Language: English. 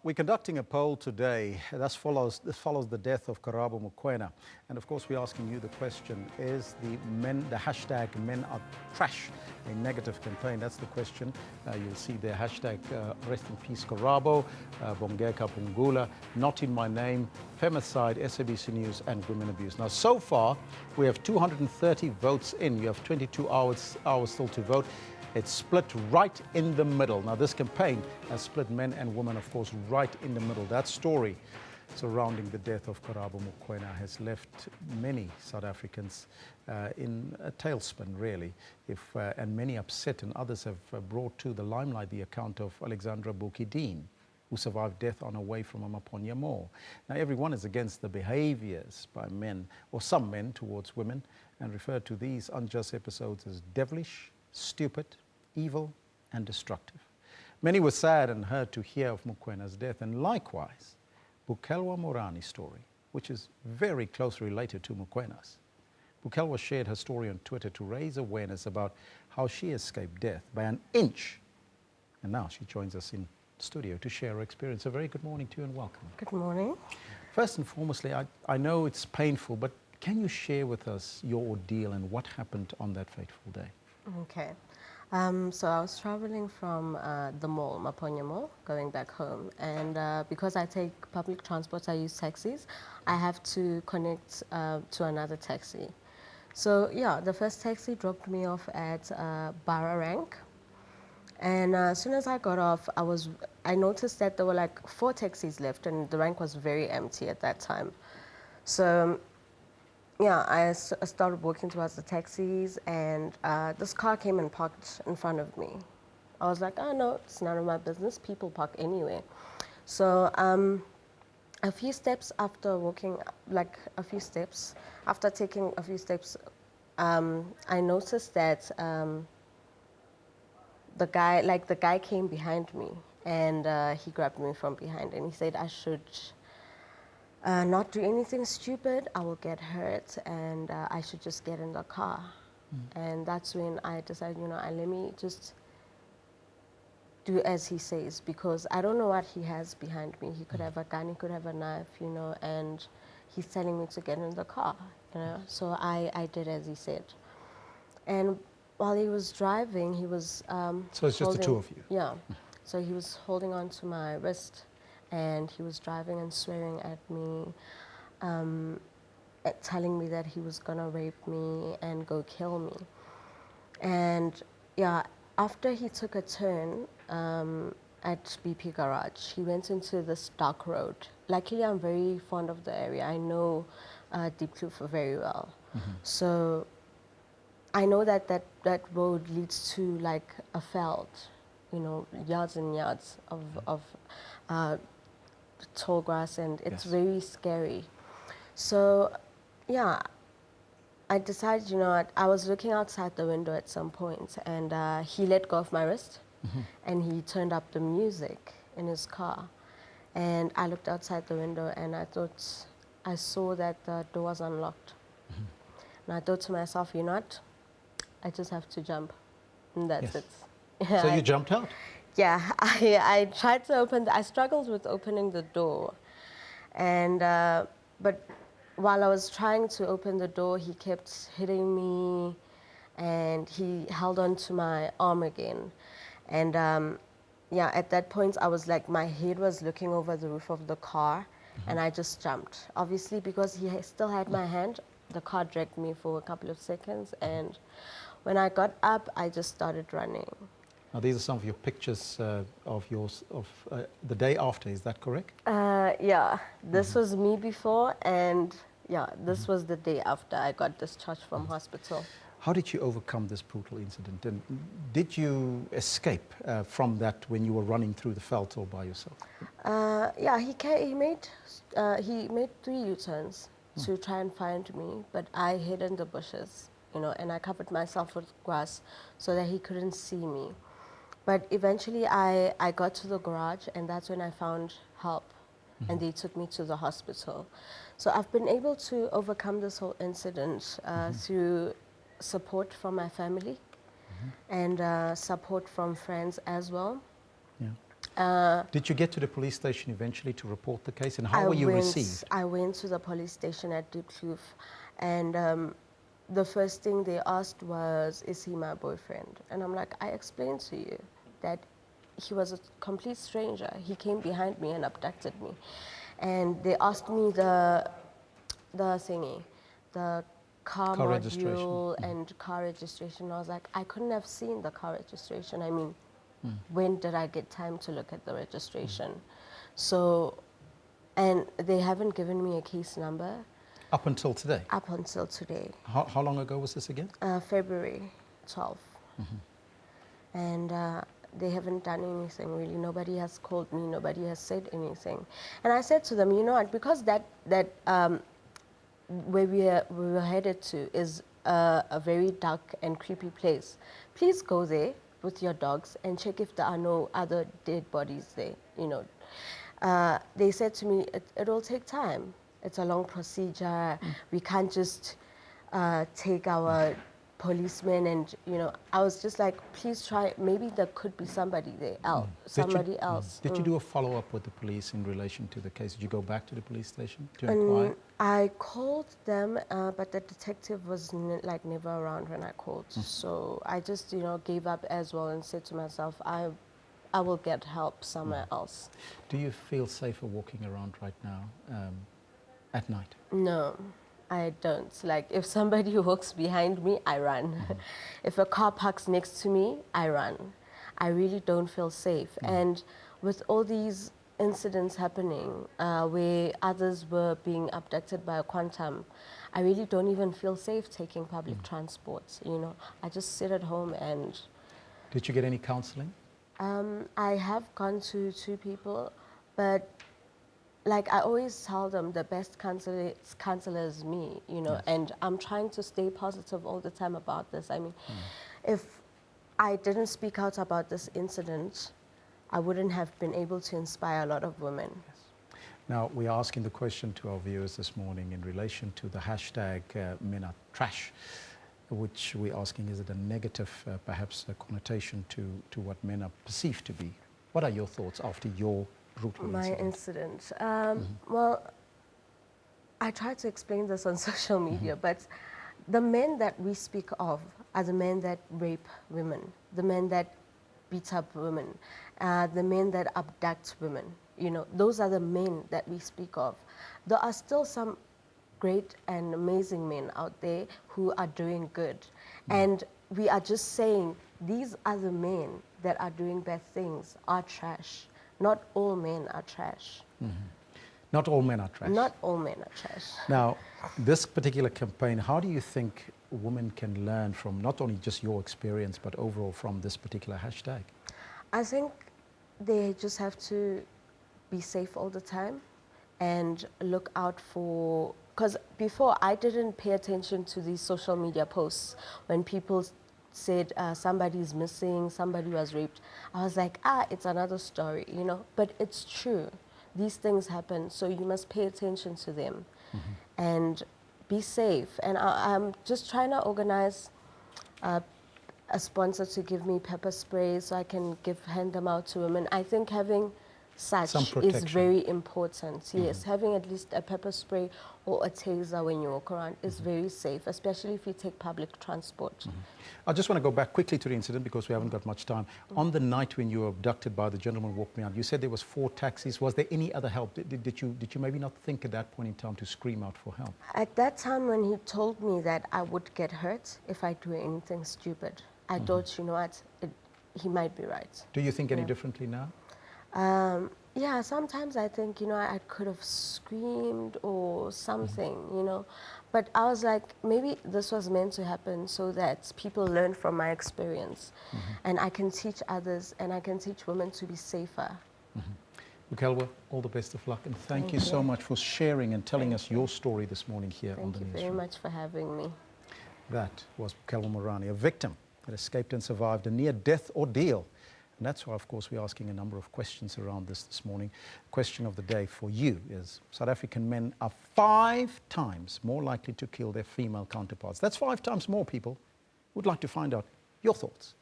We're conducting a poll today. This follows the death of Karabo Mokoena. And of course, we're asking you the question, is the hashtag men are trash a negative campaign? That's the question. You'll see the hashtag rest in peace Karabo, Bongeka Pungula, not in my name, femicide, SABC News, and women abuse. Now, so far, we have 230 votes in. You have 22 hours still to vote. It's split right in the middle. Now, this campaign has split men and women, of course, right in the middle. That story surrounding the death of Karabo Mokoena has left many South Africans in a tailspin, really, and many upset, and others have brought to the limelight the account of Alexandra Bukideen, who survived death on her way from Amaponya Mall. Now, everyone is against the behaviors by men, or some men, towards women, and referred to these unjust episodes as devilish, stupid, evil, and destructive. Many were sad and hurt to hear of Mokwena's death, and likewise, Bukelwa Morani's story, which is very closely related to Mokwena's. Bukelwa shared her story on Twitter to raise awareness about how she escaped death by an inch. And now she joins us in studio to share her experience. A very good morning to you and welcome. Good morning. First and foremostly, I know it's painful, but can you share with us your ordeal and what happened on that fateful day? Okay. So I was traveling from the mall, Maponya Mall, going back home. And because I take public transport, I use taxis, I have to connect to another taxi. So yeah, the first taxi dropped me off at Barra Rank. And as soon as I got off, I noticed that there were like 4 taxis left and the rank was very empty at that time. So yeah, I started walking towards the taxis, and this car came and parked in front of me. I was like, oh no, it's none of my business. People park anywhere. So a few steps after walking, after taking a few steps, I noticed that the guy came behind me, and he grabbed me from behind, and he said I should not do anything stupid, I will get hurt, and I should just get in the car. And that's when I decided, let me just do as he says, because I don't know what he has behind me. He could have a gun, he could have a knife, and he's telling me to get in the car, So I did as he said. And while he was driving, he was So it's just the two of you? Yeah. So he was holding on to my wrist, and he was driving and swearing at me, telling me that he was gonna rape me and go kill me. And yeah, after he took a turn at BP Garage, he went into this dark road. Luckily, I'm very fond of the area. I know Deep Kloof very well. So I know that road leads to like a veld, yards and yards of tall grass, and it's very scary. So yeah, I decided, I was looking outside the window at some point, and he let go of my wrist, and he turned up the music in his car. And I looked outside the window, and I saw that the door was unlocked. And I thought to myself, I just have to jump, and that's it. Yeah, so you jumped out? Yeah, I tried to I struggled with opening the door. And, but while I was trying to open the door, he kept hitting me, and he held on to my arm again. And yeah, at that point, I was like, my head was looking over the roof of the car, and I just jumped. Obviously, because he still had my hand, the car dragged me for a couple of seconds, and when I got up, I just started running. Now, these are some of your pictures of the day after, is that correct? Yeah, this was me before, and yeah, this was the day after I got discharged from hospital. How did you overcome this brutal incident? And did you escape from that when you were running through the veld all by yourself? Yeah, he made 3 U-turns to try and find me, but I hid in the bushes, and I covered myself with grass so that he couldn't see me. But eventually I got to the garage, and that's when I found help, and they took me to the hospital. So I've been able to overcome this whole incident through support from my family and support from friends as well. Yeah. Did you get to the police station eventually to report the case, and how were you received? I went to the police station at Diepkloof, and the first thing they asked was, is he my boyfriend? And I'm like, I explained to you that he was a complete stranger. He came behind me and abducted me. And they asked me the thingy, the car module and car registration. I was like, I couldn't have seen the car registration. I mean, when did I get time to look at the registration? So, and they haven't given me a case number. Up until today? Up until today. How long ago was this again? February 12th. And they haven't done anything really. Nobody has called me, nobody has said anything. And I said to them, you know what, because where we were headed to is a very dark and creepy place, please go there with your dogs and check if there are no other dead bodies there, you know. They said to me, it'll take time. It's a long procedure. We can't just take our policemen and, you know, I was just like, please try, maybe there could be somebody there, somebody else. Did you do a follow-up with the police in relation to the case? Did you go back to the police station to inquire? I called them, but the detective was never around when I called. So I just, you know, gave up as well and said to myself, I will get help somewhere else. Do you feel safer walking around right now at night? No, I don't. Like, if somebody walks behind me, I run. If a car parks next to me, I run. I really don't feel safe. And with all these incidents happening where others were being abducted by a quantum, I really don't even feel safe taking public transport, you know. I just sit at home and... Did you get any counseling? I have gone to 2 people, but like I always tell them, the best counselor is me, you know, and I'm trying to stay positive all the time about this. I mean, if I didn't speak out about this incident, I wouldn't have been able to inspire a lot of women. Yes. Now, we're asking the question to our viewers this morning in relation to the hashtag Men Are Trash, which we're asking, is it a negative, perhaps, a connotation to what men are perceived to be? What are your thoughts after your brutal incident? Well, I tried to explain this on social media, but the men that we speak of are the men that rape women, the men that beat up women, the men that abduct women. You know, those are the men that we speak of. There are still some great and amazing men out there who are doing good. And we are just saying these are the men that are doing bad things, are trash. Not all men are trash. Not all men are trash. Not all men are trash. Now, this particular campaign, how do you think women can learn from not only just your experience, but overall from this particular hashtag? I think they just have to be safe all the time and look out for, because before I didn't pay attention to these social media posts when people said somebody's missing, somebody was raped. I was like, it's another story, you know, but it's true. These things happen, so you must pay attention to them and be safe. And I'm just trying to organize a sponsor to give me pepper spray so I can hand them out to women. I think having such is very important. Yes, having at least a pepper spray or a taser when you walk around is very safe, especially if you take public transport. I just want to go back quickly to the incident because we haven't got much time. On the night when you were abducted by the gentleman who walked me out, you said there was 4 taxis. Was there any other help? Did you maybe not think at that point in time to scream out for help? At that time when he told me that I would get hurt if I do anything stupid, I thought, you know what, he might be right. Do you think any differently now? Yeah, sometimes I think, you know, I could have screamed or something, you know. But I was like, maybe this was meant to happen so that people learn from my experience. And I can teach others and I can teach women to be safer. Bukelwa, all the best of luck. And thank you so much for sharing and telling us your story this morning here on the Newsroom. Thank you very much for having me. That was Bukelwa Morani, a victim that escaped and survived a near-death ordeal. And that's why, of course, we're asking a number of questions around this morning. Question of the day for you is, South African men are 5 times more likely to kill their female counterparts. That's 5 times more, people. We'd like to find out your thoughts.